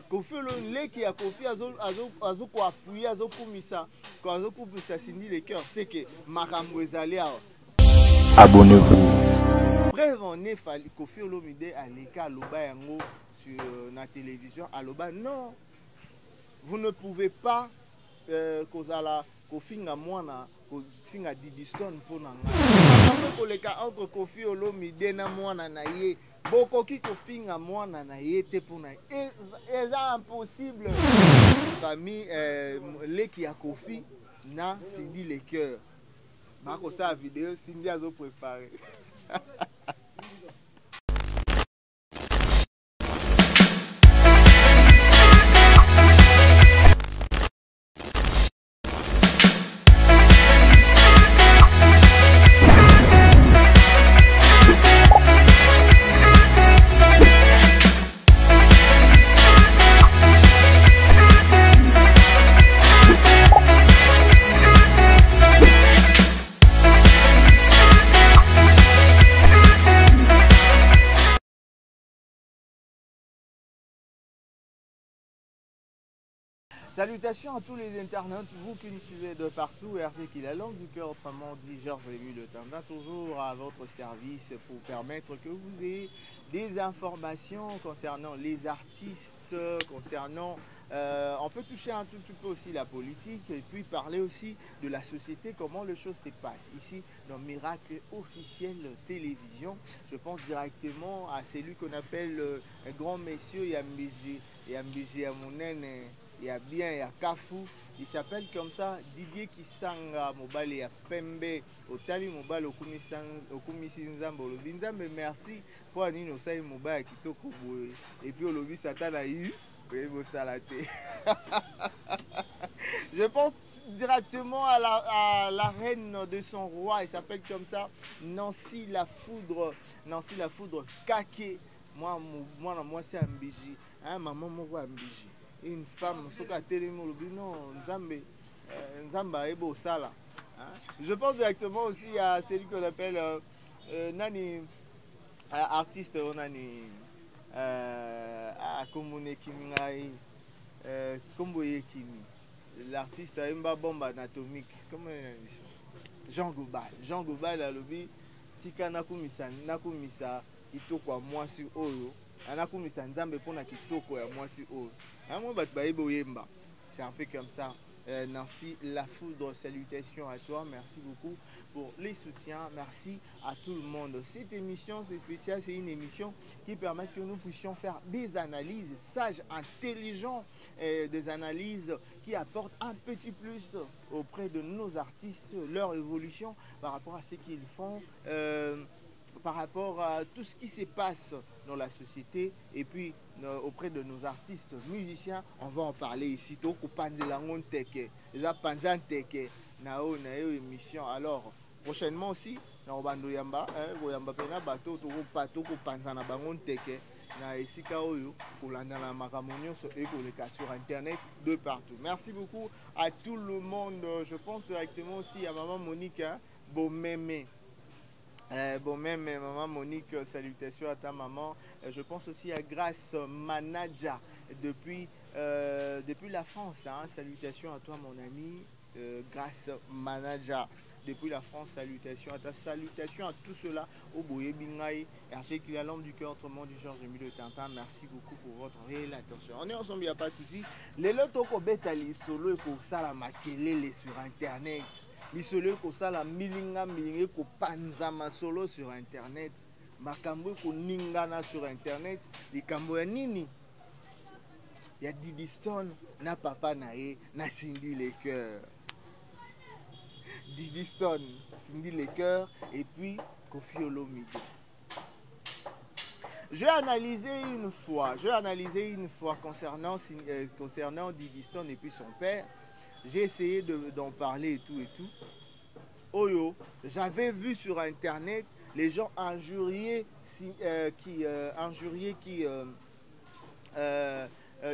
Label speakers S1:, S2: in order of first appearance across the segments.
S1: Kofi Olomide ya Kofi azo ko appuyer azo kumisa Cindy Lecoeur c'est que makambo ezali awa.
S2: Abonnez-vous.
S1: Preuve en est Kofi Olomide aleka aloba yango sur la télévision aloba non. Vous ne pouvez pas kozala kofinga mwana kofinga Didiston pona nga. Koleka entre Kofi Olomide na mwana na ye. Bokoki kofinga mwana na ye te pona. C'est impossible. Famille leki ya Kofi na Cindy Lecoeur. Bako sa vidéo Cindy azo préparé. Salutations à tous les internautes, vous qui nous suivez de partout, RG qui la langue du cœur, autrement dit Georges-Rémy Le Tendin, toujours à votre service pour permettre que vous ayez des informations concernant les artistes, concernant, on peut toucher un tout petit peu aussi la politique et puis parler aussi de la société, comment les choses se passent. Ici, dans Miracle Officiel Télévision, je pense directement à celui qu'on appelle un grand monsieur Yambéji Amonen. Il y a bien, il y a Kafou, il s'appelle comme ça Didier Kisanga Mobile et Pembe Otali Mobile Okumisi Nzambo Lobi Nzambe merci pour Anino Sai Mobile Kitoko Boy et puis Olobi Satana eu je pense directement à la reine de son roi, il s'appelle comme ça Nancy la Foudre Kake. Moi c'est Ambiji, hein, maman moi Ambiji. Une femme, ce qu'a non, Nzamba Ebo Sala. Je pense directement aussi à celui qu'on appelle Nani, artiste, Nani, Komone Kimingai, Komboye Kimi, l'artiste Mba Bomba Anatomique, comme Jean Gobal a lobby, Tika Nakumisa, Itoko moi sur Oyo, Anakumisa Nzambe Pona Kitoko ya moi sur Oyo. C'est un peu comme ça. Nancy La Foudre, salutations à toi, merci beaucoup pour les soutiens, merci à tout le monde. Cette émission c'est spécial, c'est une émission qui permet que nous puissions faire des analyses sages, intelligentes, des analyses qui apportent un petit plus auprès de nos artistes, leur évolution par rapport à ce qu'ils font, par rapport à tout ce qui se passe dans la société et puis auprès de nos artistes musiciens. On va en parler ici. Émission. Alors prochainement aussi dans Bando Yamba, Yamba Pena bateau pato ko panza na bangon teke na esika oyo kolanda na makamonyo sur internet de partout. Merci beaucoup à tout le monde. Je pense directement aussi à maman Monique Bomeme. Bon même maman Monique, salutations à ta maman. Je pense aussi à Grâce Manaja depuis la France. Hein. Salutations à toi mon ami Grâce Manaja depuis la France. Salutations à ta, salutations à tout cela au Boye Bingaï, RG qui la lampe du cœur, autrement du Georges-Rémy Le Tendin. Merci beaucoup pour votre réelle attention. On est ensemble, il n'y a pas de souci. Les lotos ko betali solo et ko sala makelele sur internet. Lisolo ko sala milinga ko panzama solo sur internet, makambo ko ningana sur internet, likambo ya nini ya Didiston na papa na ye na Cindy Lecoeur. Didiston, Cindy Lecoeur et puis Kofi Olomide. J'ai analysé une fois concernant Didiston et puis son père. J'ai essayé d'en parler et tout. Oyo, j'avais vu sur internet les gens injurier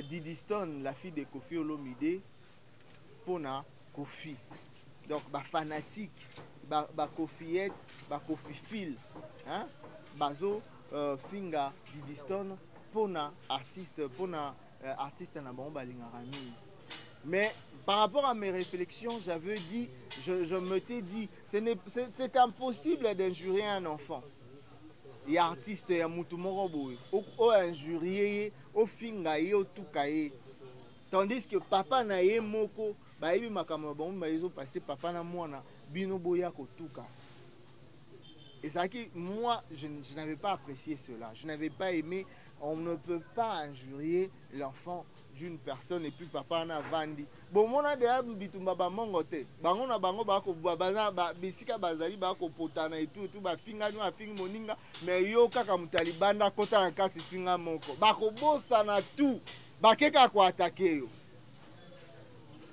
S1: Didiston, la fille de Kofi Olomide, Pona Kofi. Donc, fanatique, Kofiette, Kofifil, hein? Bazo, Finga, Didiston, Pona artiste, Pona artiste na bango balingaka mingi. Mais par rapport à mes réflexions, j'avais dit, je me t'ai dit, c'est impossible d'injurier un enfant. Il y a artiste, il y a Moutoumorobo, ou injurier, au fingaye, au toukaye. Tandis que papa na ye moko, bah il m'a comme bon, bah ils ont passé papa na moi na bino boya kotuka. Et ça qui, moi, je n'avais pas apprécié cela. Je n'avais pas aimé. On ne peut pas injurier l'enfant d'une personne et puis papa na vandi. Bon, mon a déjà bitumba ba mongote. Bango na bango ba ko baza ba bisika bazali ba ko potana et tout ba finga no fingi moninga mais yo kaka mutalibanda kota na kati finga moko. Ba ko bossa na tout. Ba keka ko attaquer yo.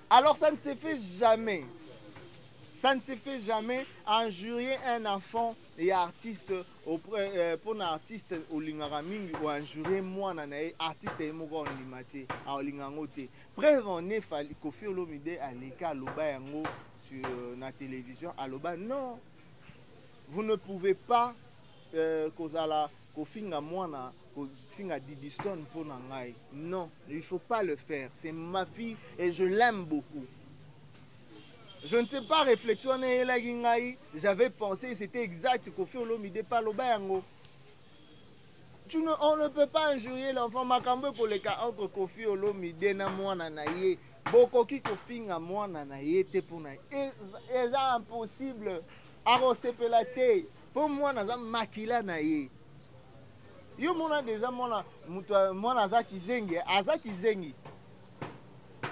S1: Alors ça ne se fait jamais. Ça ne se fait jamais injurier un enfant et artiste pour un artiste au lingaraming ou injurier moi nanae artiste et mon grand animaté à lingangote. Preuve en est fallait Koffi Olomide à l'écart loba yango sur la télévision à loba non. Vous ne pouvez pas kozala kofinga moi na kofinga Didi Stone pour nangai. Non, il faut pas le faire. C'est ma fille et je l'aime beaucoup. Je ne sais pas réflexionner la gingaï. J'avais pensé c'était exact Koffi Olomide pas lobango. On ne peut pas injurier l'enfant makambo koleka entre Koffi Olomide na mwana na ye. Bokoki kofinga mwana na ye te pour na. C'est impossible. Arosepela te. Pour moi naza makila na ye. Yo mona déjà mwana zaki zengi.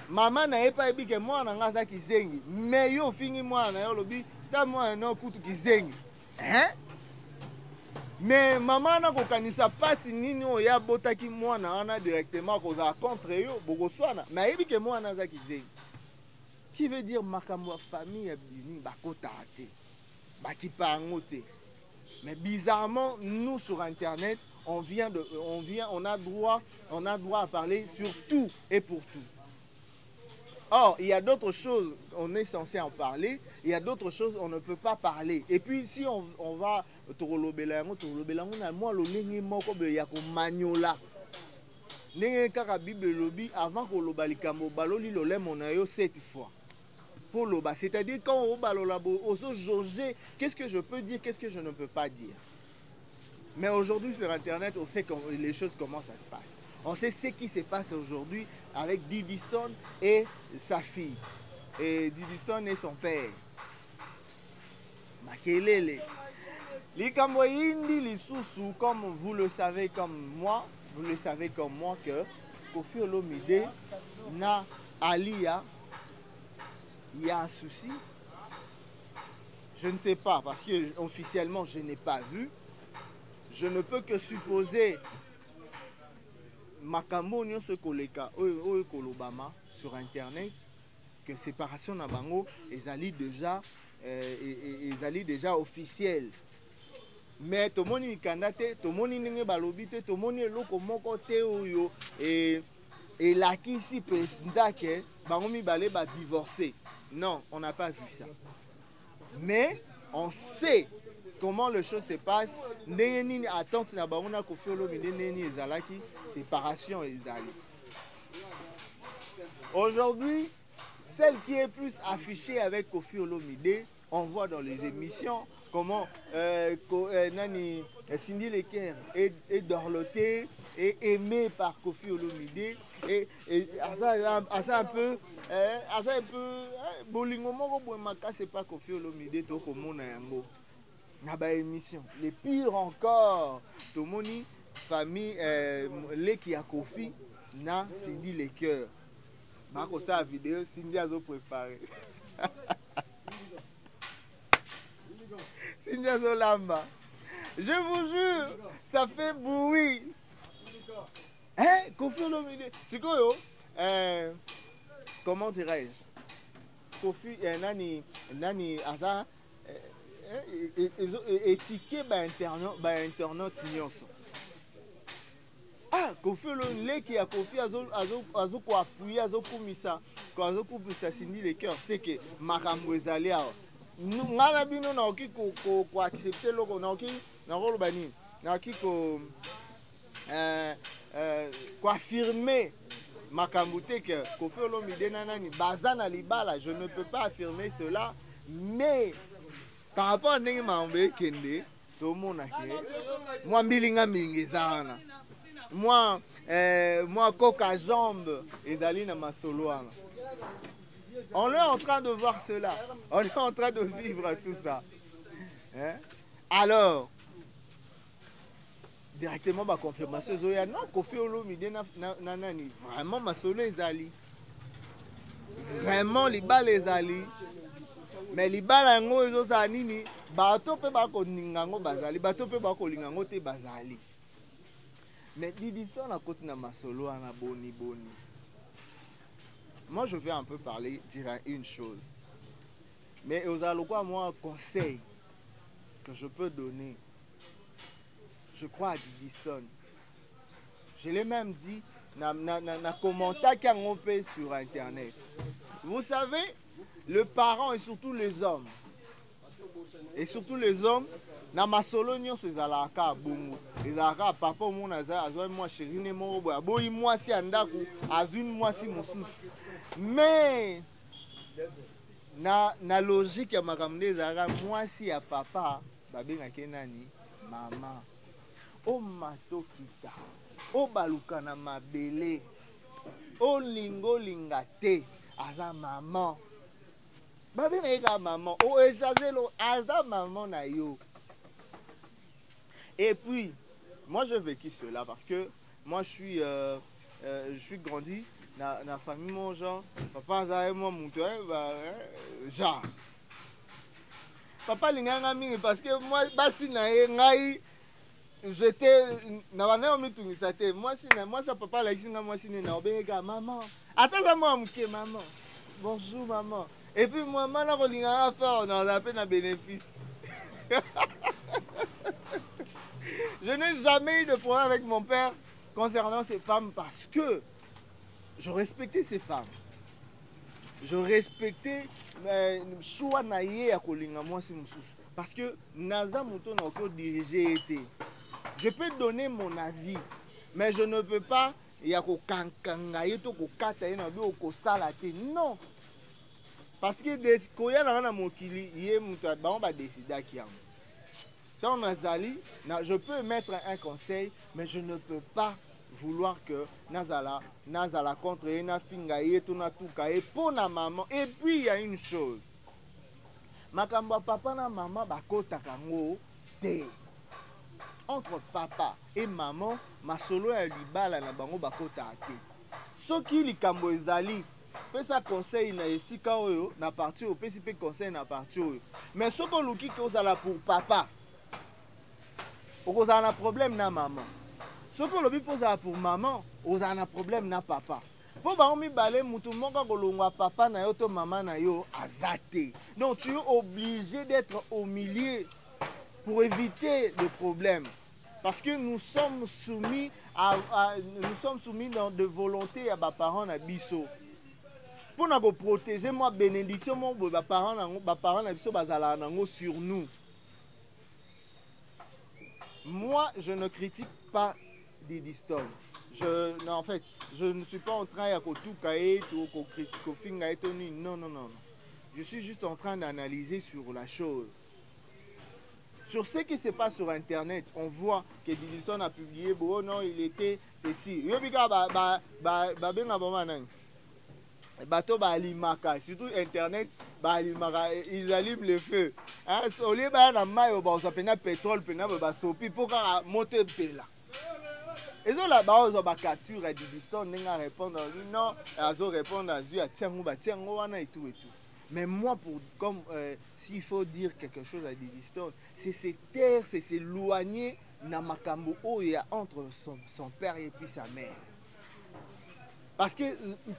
S1: Maman n'a pas dit que moi n'a pas zengi. Mais yo fini moi na yo lobi ta moi na kutu kizengi. Hein? Mais maman n'a ko kanisa passe nini o ya botaki moi na directement koza contre yo bogoswana. Mais il dit que moi na za kizengi. Qui veut dire makambo famille bini bakota te. Bakipa ngote. Mais bizarrement, nous sur Internet, on a droit à parler sur tout et pour tout. Or, il y a d'autres choses, on est censé en parler, il y a d'autres choses, on ne peut pas parler. Et puis, si on va Torolobelango, na moi le lingi moko be ya ko maniola. Nenge kaka Bible lobi avant ko lobalikambo baloli lo lemo na yo 7 fois. Pour l'oba, c'est-à-dire quand on balolabo, on se jauger, qu'est-ce que je peux dire, qu'est-ce que je ne peux pas dire. Mais aujourd'hui sur Internet, on sait les choses, comment ça se passe. On sait ce qui se passe aujourd'hui avec Didi Stone et sa fille. Et Didi Stone et son père. Makelele. Likambo indi lisusu, comme vous le savez comme moi, que Koffi Olomide na Alia, il y a un souci. Je ne sais pas, parce que officiellement je n'ai pas vu. Je ne peux que supposer makambo nyonso koleka oyo kolobama sur Internet que séparation na bango ezali déjà officiel. Mais tomoni kandate, tomoni ndenge balobi te, tomoni eloko moko te oyo et laki ici président que bango mibale ba divorcer. Non, on n'a pas vu ça. Mais on sait comment les choses se passent. Ndenge nini attente na bango na Koffi Olomide neni ezalaki séparation ezali. Aujourd'hui, celle qui est plus affichée avec Koffi Olomide, on voit dans les émissions comment Cindy Leker est dorlotée et aimée par Koffi Olomide et un peu bolingo moko boye makase pas Koffi Olomide to komona yango na ba émission. Les pires encore, tomoni famille leki ya Koffi na Cindy Leker. Bako sa vidéo Cindy azo préparé. Cindy azo lamba. Je vous jure, ça fait bruit. Hein, Koffi Olomide. C'est quoi yo? Comment dirais-je? Koffi nani asa étiqué ba internaute nyonso. Ah, Koffi Olomide qui a Koffi azo ko appuyer azo kumisa Cindy Leker, c'est que makambo ezali awa. Ngana bino na oki ko accepter loko na oki na rolo bani na oki ko affirmer Makambouté que Koffi Olomide nanani bazana libala, je ne peux pas affirmer cela, mais par rapport à Ndenge Mambe Kende, tout le monde a moi Bilinga Mingezana. Moi Coca Jambe ezali na masoloana. On est en train de voir cela. On est en train de vivre tout ça. Hein? Alors, directement ma confirmation zoya non Koffi Olomide nanani vraiment masolo ezali. Vraiment libala ezali. Mais libala yango ezozala nini bato pe bakoninga ngo bazali, bato pe bakolinga ngo te bazali. Mais Didi Stone a continué ma solo à la boni. Moi, je vais un peu parler, dire une chose. Mais aux alloquois, moi, un conseil que je peux donner, je crois à Didi Stone. Je l'ai même dit dans le commentaire qu'on peut sur Internet. Vous savez, le parent et surtout les hommes, na masolo nyonso ezalaka bongo ezalaka papa mona azwa moi chéri ne moko boya boyi mwasi ya ndako azwi mwasi mosusu mais na logique ya makambo nde ezalaka mwasi ya papa babengaki nani mama o matokita o baluka na mabele o lingolinga te aza mama babengaki ka mama o échange lo aza mama na yo. Et puis, moi j'ai vécu cela parce que moi je suis grandi dans la famille, mon genre, papa et moi, mon genre. Papa l'inganga mingi parce que moi, basi na ngai, j'étais, moi ça papa la ici, moi si na obéga maman. Attends moi mke maman. Bonjour maman. Et puis moi, maintenant l'inganga faire, on a appelé un bénéfice. Je n'ai jamais eu de problème avec mon père concernant ces femmes parce que je respectais ces femmes. Je respectais le choix naïe à kolinga moi si mususu parce que naza muto na ko diriger été. Je peux donner mon avis mais je ne peux pas ya ko kankanga yeto ko kata na bi ko sala te non. Parce que des koya na mokili yé muto ba on va décider qui am. Dans Nazali, je peux mettre un conseil, mais je ne peux pas vouloir que Nazala contre na fingaye tout na tout kaye pour na maman. Et puis il y a une chose. Makamba papa na maman bakota kango te. Entre papa et maman, ma solo ya libala na bango bakota te. Soki likambo ezali pesa conseil na esika oyo na parti o pesi pe conseil na parti oyo. Mais soko luki ke ozala pour papa. Vous avez un problème na maman. Ce que l'on pose pour maman, vous avez un problème na papa. Pour que vous balé mutu monga kolongwa papa na yo to maman na yo azate. Donc tu es obligé d'être au milieu pour éviter le problème. Parce que nous sommes soumis dans de volonté à nos parents na biso. Pour nous protéger moi bénédiction mon parents na biso bazala nango sur nous. Moi, je ne critique pas Didi Stone. Non, en fait, je ne suis pas en train de critiquer. Non. Je suis juste en train d'analyser sur la chose. Sur ce qui se passe sur Internet, on voit que Didi Stone a publié, bon, non, il était ceci. Bateau balimaka, surtout Internet, balimaka, ils allument le feu. Au lieu de maille, on a pétrole, on a sopi pour monter pela. Et là, on a capture à Didi Stone, on a répondre, non, on a répondre à Tiango, et tout. Mais moi, comme s'il faut dire quelque chose à Didi Stone, c'est se taire, c'est s'éloigner dans makambo où il y a entre son père et puis sa mère. Parce que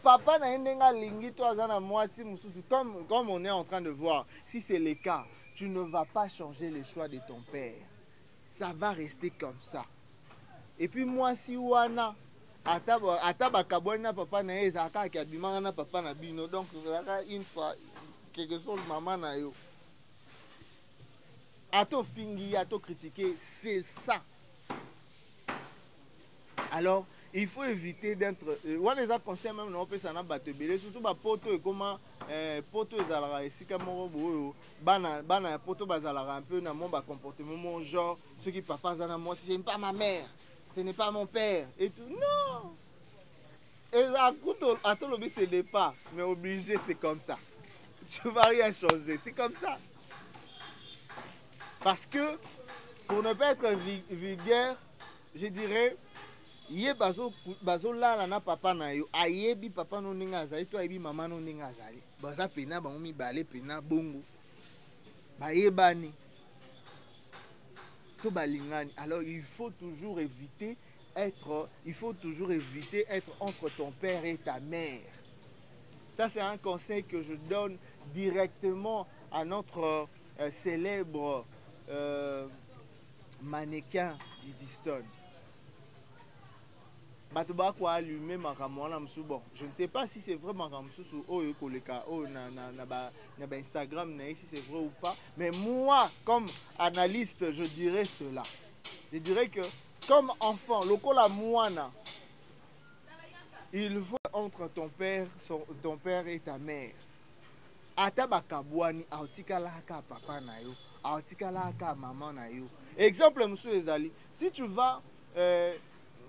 S1: papa n'a pas lingi toi moi si comme on est en train de voir, si c'est le cas, tu ne vas pas changer le choix de ton père. Ça va rester comme ça. Et puis moi si wana ataba kabwana papa na ezaka ki abimanga na papa na bino donc une fois quelque chose maman na yo. Ato fingi, ato critiquer, c'est ça. Alors il faut éviter d'être on les a conseillé même non ça na bato belé surtout ba poto et comment poto ezalaka esika moko boyo bana poto bazalaka un peu na mon ba comportement mon genre ceux qui papa zana moi ce n'est pas ma mère, ce n'est pas mon père et tout non. Et à tout le ce n'est pas mais obligé c'est comme ça. Tu vas rien changer, c'est comme ça. Parce que pour ne pas être vulgaire, je dirais ye bazo lala na papa na yo ayebi papa no ninga azali to ayebi mama no ninga azali baza pena bango mibale pena bongo bayebani to balingani. Alors il faut toujours éviter être entre ton père et ta mère. Ça c'est un conseil que je donne directement à notre célèbre mannequin Diddy Stone. Bon, je ne sais pas si c'est vraiment na Instagram si c'est vrai ou pas, mais moi comme analyste je dirais cela. Je dirais que comme enfant lokola mwana il faut entre ton père et ta mère. Ata bakabwani autikala ka papa na yo, autikala ka maman na yo. Exemple monsieur ezali, si tu vas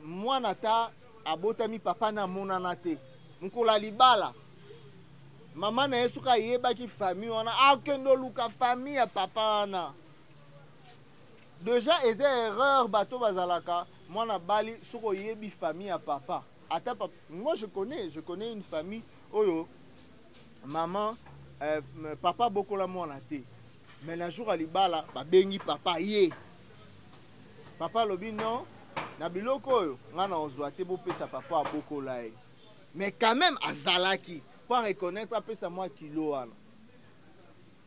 S1: moi nata abotami papa na monana te nkola libala mama na yesuka yeba ki famille wana akendo luka famille ya papa na déjà eza erreur bato bazalaka mwana bali soko yebi famille ya papa ata papa. Moi je connais une famille oyo maman papa bokola mwana te mais na jour alibala ba bengi papa ye papa lobi non na biloko oyo ngana ozwa te bopesa papa abokola ye mais quand même azalaki pour reconnaître apesa moi kilo wana.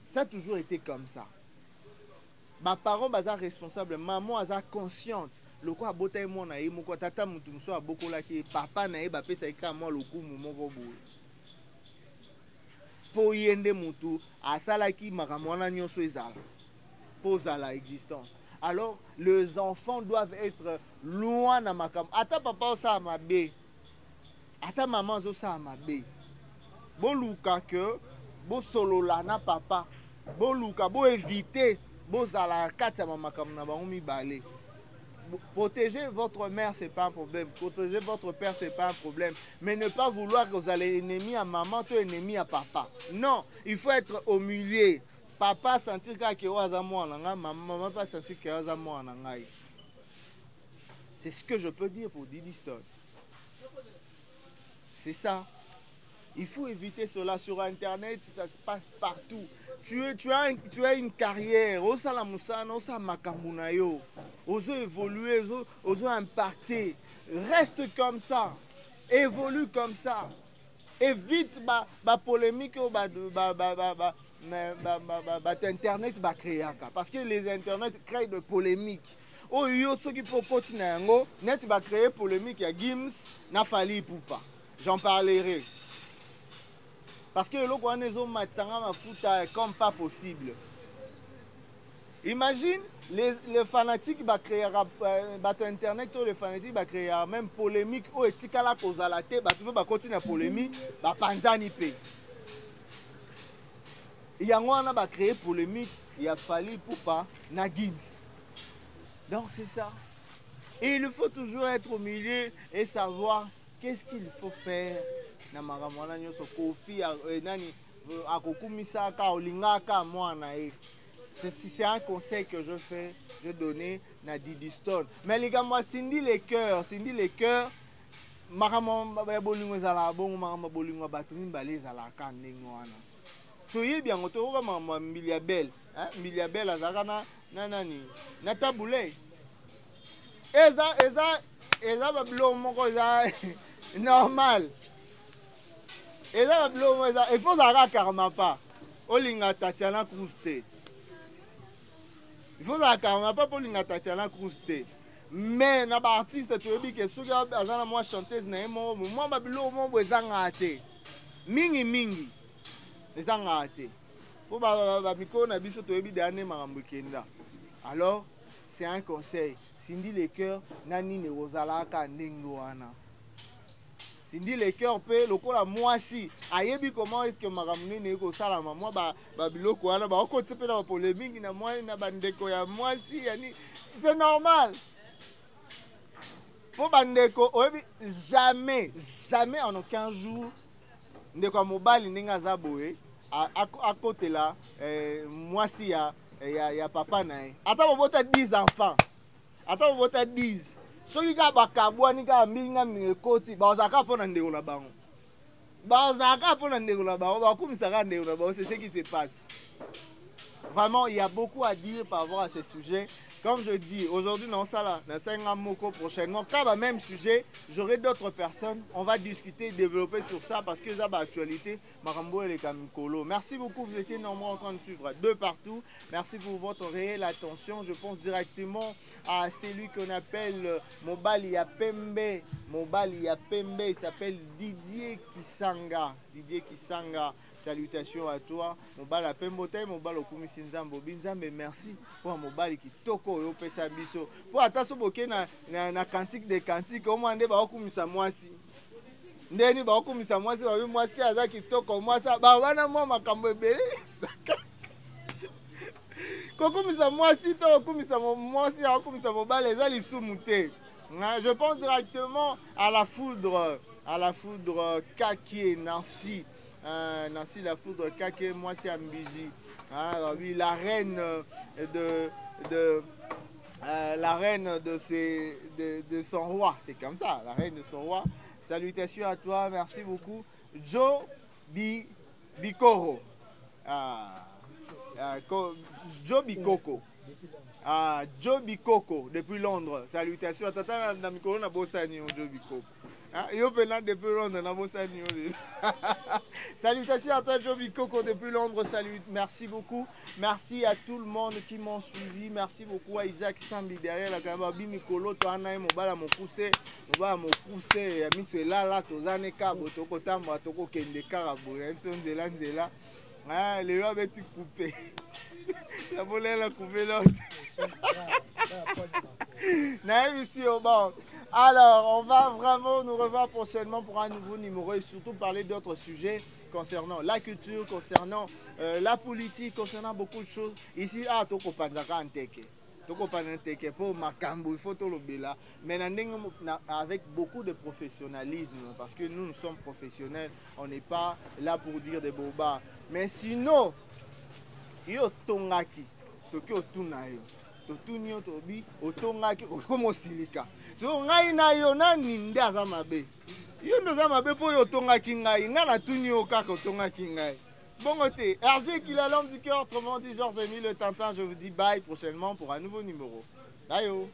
S1: Ça a toujours été comme ça. Ba parents baza responsable, maman aza consciente loko abota ye mwana ye moko tata mutu muso abokola ki papa na ye bapesa eka moi lokumu moko boye po yende mutu asalaki makambo wana nyonso ezala pose à la existence. Alors les enfants doivent être loin na makambo ata papa osa mabe ata maman osa mabe boluka que bo solola na papa boluka bo éviter bozala kati ya makambo na bango mibale. Protéger votre mère c'est pas un problème, protéger votre père c'est pas un problème, mais ne pas vouloir que vous allez ennemi à maman ou ennemi à papa. Non, il faut être au milieu. Papa sentir que waza mwana nga, maman pas sentir que waza mwana nga. C'est ce que je peux dire pour Diddy Stone. C'est ça. Il faut éviter cela sur internet, ça se passe partout. Tu as une carrière, osa la musana, osa makambuna yo. Oso évoluer, oso impacter. Reste comme ça. Évolue comme ça. Évite ba polémique internet ba créer parce que les internet créent de polémiques. Oh yo ceux qui proposent na yango net ba créer polémique ya Gims na Fally Ipupa. J'en parlerai. Parce que le Kouane zo matsanga mafuta comme pas possible. Imagine les fanatiques qui créent internet ou les fanatiques qui créent même polémique ou etikala kozala te ba tu veux continuer polémique ba panzani pe. Yango wana ba créer polémique, il a fallu pour pas na Gims. Donc c'est ça. Et il faut toujours être au milieu et savoir qu'est-ce qu'il faut faire. Na makamwana nyoso kofi nani akokumisa ka olingaka mwana e. C'est un conseil que je donnais na Diddy Stone. Mais les gars, moi, Cindy les cœurs, makamon bolingo zala bongo makamba bolingo batumi balé zala kandengo wana. Toyi bien to ko mama Miliabel, hein? Miliabel azaka na nani? Na tabule. Eza bablo moko eza normal. Eza bablo moko eza il faut zaka karma pas. Olinga Tatiana Krouste. Il faut que pas pour linga Tatiana Krouste. Mais na ba artiste to ebi ke soki azana moi chanteuse na mo ba bilo mo ezanga te. Mingi ezanga te. Po ba miko na biso to ebi dernier makambo kenda. Alors, c'est un conseil. Cindy les cœurs nani ne rozala ka ndenge wana. tindi le cœur pe lokola mwasi ayebi comment est-ce que makamuni ne ko sala mama ba biloko wana ba ko tsepe na polémique na moi na bandeko ya mwasi yani c'est normal. Pour bandeko oyebi jamais en aucun jour ndeko mobali ninga za boye à côté là mwasi ya papa na ye ata bobota 10 enfants ata bobota 10 soki ka bakabwani ka minga mingekoti bazaka mpona ndeko na bango bazaka mpona ndeko na bango bakumisaka ndeko na bango. C'est ce qui se passe. Vraiment, il y a beaucoup à dire par rapport à ces sujets. Comme je dis, aujourd'hui, dans ça là, dans 5 ans, Moko, prochainement, quand le même sujet, j'aurai d'autres personnes. On va discuter, développer sur ça parce que ça va actualité. Marambo et les Kamikolo. Merci beaucoup, vous étiez nombreux en train de suivre de partout. Merci pour votre réelle attention. Je pense directement à celui qu'on appelle Mobali Yapembe. Mobali Yapembe, il s'appelle Didier Kisanga. Didier Kisanga. Salutations à toi, Mobali Apembote, Mobali Okumisi Nzambo Binzambe, merci pour Mobali qui toko yo pesa biso. Pour ataso boke na cantique des cantiques, au moins ba okumisa mwasi. Ndeni ba okumisa mwasi ba mwasi aza ki toko mwasi ba wana mwa makambo ebele. Kokumisa mwasi to okumisa mwasi okumisa Mobali eza lisumu te. Je pense directement à la foudre Kaki Nancy. Nancy la foudre Kake, moi c'est Ambiji. Oui, la reine de son roi. C'est comme ça, la reine de son roi. Salutations à toi, merci beaucoup. Joe Bikoro. Joe Bikoko. Joe Bikoko, depuis Londres. Salutations à Tata Namikoro Nabosani, Joe Bikoko. Depuis Londres, salutations à toi, Joby Coco, depuis Londres. Salut, merci beaucoup. Merci à tout le monde qui m'ont suivi. Merci beaucoup à Isaac Sambi derrière la caméra. Bimikolo, toi, Anaï, Mobala, mon poussé, Miss Lala, Tozane Kabo, Toko Tamba, Toko Kende Karabo, Epson Zela. Les lois avaient tout coupé. La volée, la coupé l'autre. Naïm ici au bord. Alors, on va vraiment nous revoir prochainement pour un nouveau numéro et surtout parler d'autres sujets concernant la culture, concernant la politique, concernant beaucoup de choses. Ici, Toko Panzaka Anteke. Toko Panzaka pour Makambo, il faut tout le béla. Mais avec beaucoup de professionnalisme, parce que nous sommes professionnels, on n'est pas là pour dire des bobas. Mais sinon, yo stongaki, Tokyo Tunayo. Totunyo tobi otongaki okomo silika so ngai na yo nani nde aza mabe yo ndo za mabe po yo tongaki ngai nga na tunyo kaka otongaki ngai bongo te RG qui la lampe du cœur, autrement dit Georges Émile le Tintin. Je vous dis bye prochainement pour un nouveau numéro. Bye yo.